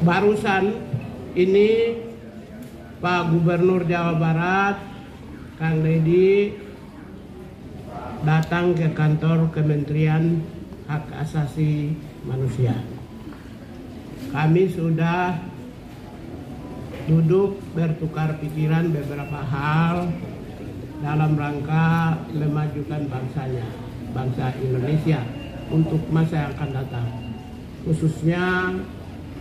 Barusan ini Pak Gubernur Jawa Barat, Kang Deddy, datang ke kantor Kementerian Hak Asasi Manusia. Kami sudah duduk bertukar pikiran beberapa hal dalam rangka memajukan bangsa Indonesia untuk masa yang akan datang, khususnya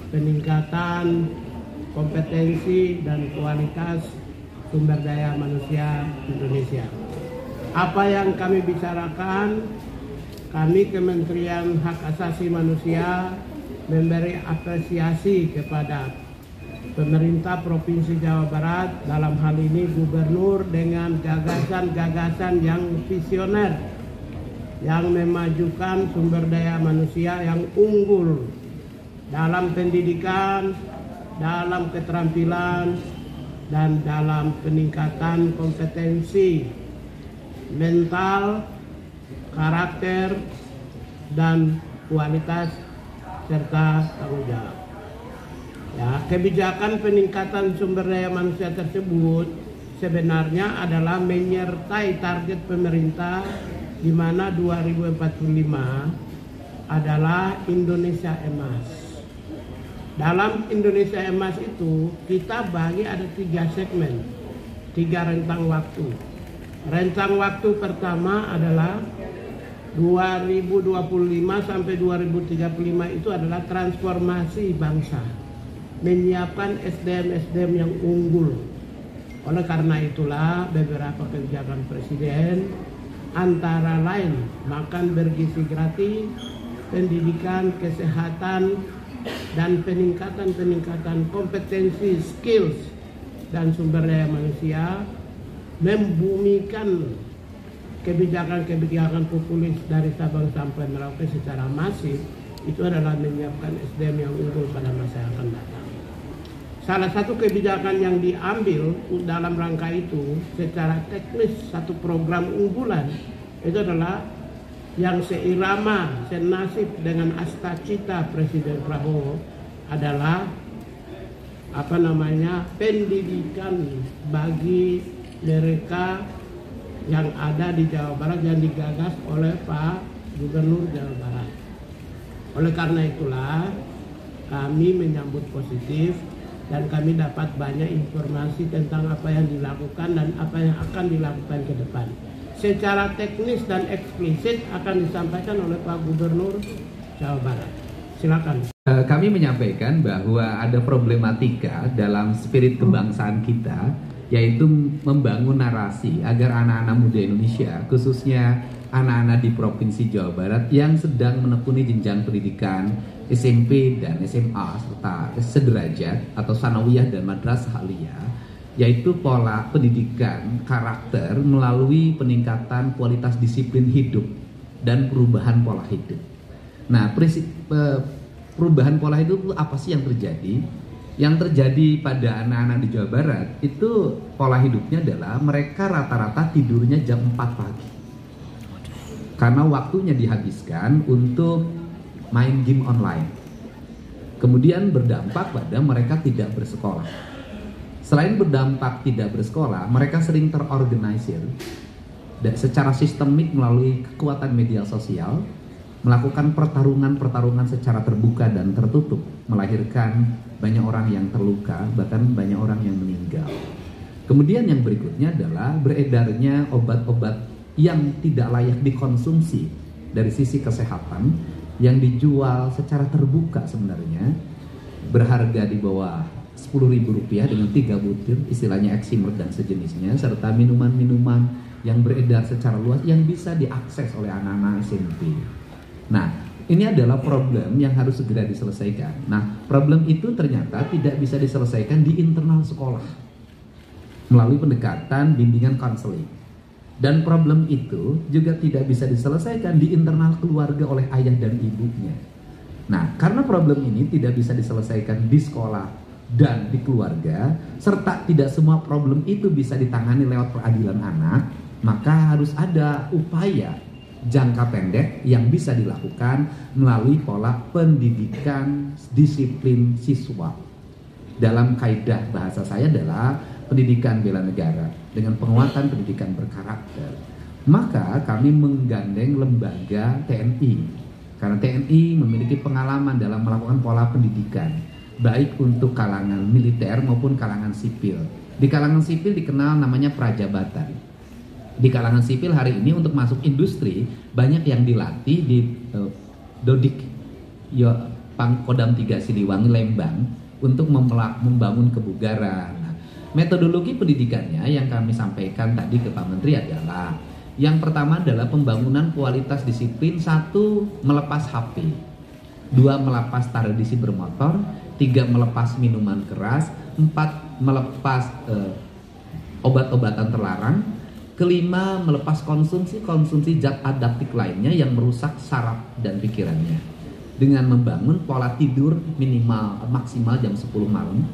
peningkatan kompetensi dan kualitas sumber daya manusia Indonesia. Apa yang kami bicarakan, kami Kementerian Hak Asasi Manusia memberi apresiasi kepada pemerintah Provinsi Jawa Barat, dalam hal ini Gubernur, dengan gagasan-gagasan yang visioner yang memajukan sumber daya manusia yang unggul dalam pendidikan, dalam keterampilan, dan dalam peningkatan kompetensi mental, karakter, dan kualitas serta tanggung jawab. Ya, kebijakan peningkatan sumber daya manusia tersebut sebenarnya adalah menyertai target pemerintah di mana 2045 adalah Indonesia Emas. Dalam Indonesia Emas itu kita bagi ada 3 segmen, 3 rentang waktu. Rentang waktu pertama adalah 2025 sampai 2035 itu adalah transformasi bangsa, menyiapkan SDM yang unggul. Oleh karena itulah beberapa kebijakan Presiden antara lain makan bergizi gratis, pendidikan, kesehatan, dan peningkatan kompetensi, skills, dan sumber daya manusia, membumikan kebijakan populis dari Sabang sampai Merauke secara masif. Itu adalah menyiapkan SDM yang unggul pada masa yang akan datang. Salah satu kebijakan yang diambil dalam rangka itu secara teknis, satu program unggulan itu adalah yang seirama, senasib dengan asta-cita Presiden Prabowo adalah pendidikan bagi mereka yang ada di Jawa Barat yang digagas oleh Pak Gubernur Jawa Barat. Oleh karena itulah kami menyambut positif dan kami dapat banyak informasi tentang apa yang dilakukan dan apa yang akan dilakukan ke depan. Secara teknis dan eksplisit akan disampaikan oleh Pak Gubernur Jawa Barat. Silakan. Kami menyampaikan bahwa ada problematika dalam spirit kebangsaan kita, yaitu membangun narasi agar anak-anak muda Indonesia, khususnya anak-anak di Provinsi Jawa Barat yang sedang menekuni jenjang pendidikan SMP dan SMA serta sederajat atau sanawiyah dan madrasah aliyah, yaitu pola pendidikan karakter melalui peningkatan kualitas disiplin hidup dan perubahan pola hidup. Nah, perubahan pola hidup itu apa sih yang terjadi? Yang terjadi pada anak-anak di Jawa Barat itu pola hidupnya adalah mereka rata-rata tidurnya jam 4 pagi. Karena waktunya dihabiskan untuk main game online. Kemudian berdampak pada mereka tidak bersekolah. Selain berdampak tidak bersekolah, mereka sering terorganisir dan secara sistemik melalui kekuatan media sosial, melakukan pertarungan secara terbuka dan tertutup, melahirkan banyak orang yang terluka, bahkan banyak orang yang meninggal. Kemudian yang berikutnya adalah beredarnya obat-obat yang tidak layak dikonsumsi dari sisi kesehatan, yang dijual secara terbuka sebenarnya, berharga di bawah Rp10.000 dengan 3 butir, istilahnya eksimer dan sejenisnya, serta minuman-minuman yang beredar secara luas yang bisa diakses oleh anak-anak SMP. Nah, ini adalah problem yang harus segera diselesaikan. Nah, problem itu ternyata tidak bisa diselesaikan di internal sekolah melalui pendekatan bimbingan konseling. Dan problem itu juga tidak bisa diselesaikan di internal keluarga oleh ayah dan ibunya. Nah, karena problem ini tidak bisa diselesaikan di sekolah dan di keluarga, serta tidak semua problem itu bisa ditangani lewat peradilan anak, maka harus ada upaya jangka pendek yang bisa dilakukan melalui pola pendidikan disiplin siswa. Dalam kaidah bahasa saya adalah pendidikan bela negara dengan penguatan pendidikan berkarakter. Maka kami menggandeng lembaga TNI, karena TNI memiliki pengalaman dalam melakukan pola pendidikan baik untuk kalangan militer maupun kalangan sipil. Di kalangan sipil dikenal namanya prajabatan. Di kalangan sipil hari ini untuk masuk industri banyak yang dilatih di Dodik Pangkodam 3 Siliwangi Lembang untuk membangun kebugaran. Nah, metodologi pendidikannya yang kami sampaikan tadi ke Pak Menteri adalah yang pertama adalah pembangunan kualitas disiplin. 1. Melepas HP, 2. Melepas tradisi bermotor, 3. Melepas minuman keras, 4. Melepas obat-obatan terlarang, kelima, melepas konsumsi zat adaptif lainnya yang merusak saraf dan pikirannya dengan membangun pola tidur maksimal jam 10 malam.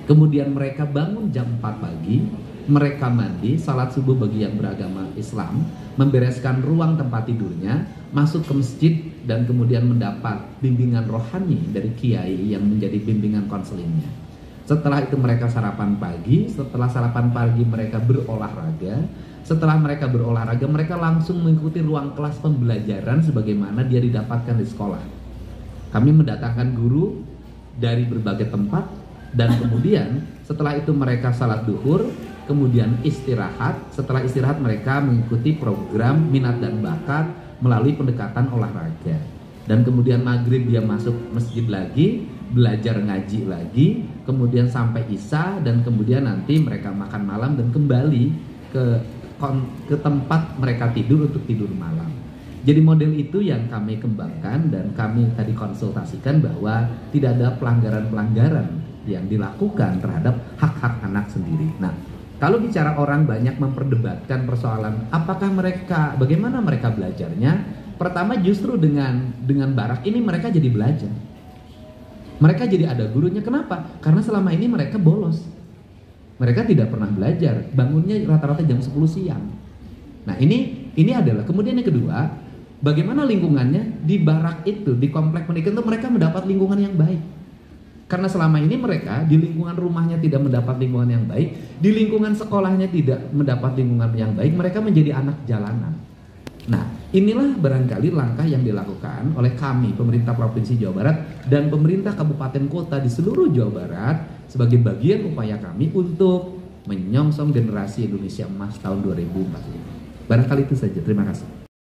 Kemudian mereka bangun jam 4 pagi, mereka mandi, salat subuh bagi yang beragama Islam, membereskan ruang tempat tidurnya, masuk ke masjid, dan kemudian mendapat bimbingan rohani dari kiai yang menjadi bimbingan konselingnya. Setelah itu mereka sarapan pagi, setelah sarapan pagi mereka berolahraga. Setelah mereka berolahraga, mereka langsung mengikuti ruang kelas pembelajaran sebagaimana dia didapatkan di sekolah. Kami mendatangkan guru dari berbagai tempat, dan kemudian setelah itu mereka salat duhur, kemudian istirahat. Setelah istirahat mereka mengikuti program minat dan bakat melalui pendekatan olahraga. Dan kemudian maghrib dia masuk masjid lagi, belajar ngaji lagi, kemudian sampai isya, dan kemudian nanti mereka makan malam dan kembali ke tempat mereka tidur untuk tidur malam. Jadi model itu yang kami kembangkan, dan kami tadi konsultasikan bahwa tidak ada pelanggaran-pelanggaran yang dilakukan terhadap hak-hak anak sendiri. Nah, kalau bicara orang banyak memperdebatkan persoalan bagaimana mereka belajarnya, pertama justru dengan barak ini mereka jadi belajar. Mereka jadi ada gurunya. Kenapa? Karena selama ini mereka bolos. Mereka tidak pernah belajar, bangunnya rata-rata jam 10 siang. Nah ini adalah, kemudian yang kedua, bagaimana lingkungannya di barak itu, di komplek pendidikan itu mereka mendapat lingkungan yang baik. Karena selama ini mereka di lingkungan rumahnya tidak mendapat lingkungan yang baik, di lingkungan sekolahnya tidak mendapat lingkungan yang baik, mereka menjadi anak jalanan. Nah inilah barangkali langkah yang dilakukan oleh kami, pemerintah Provinsi Jawa Barat dan pemerintah kabupaten kota di seluruh Jawa Barat sebagai bagian upaya kami untuk menyongsong generasi Indonesia Emas tahun 2045. Barangkali itu saja. Terima kasih.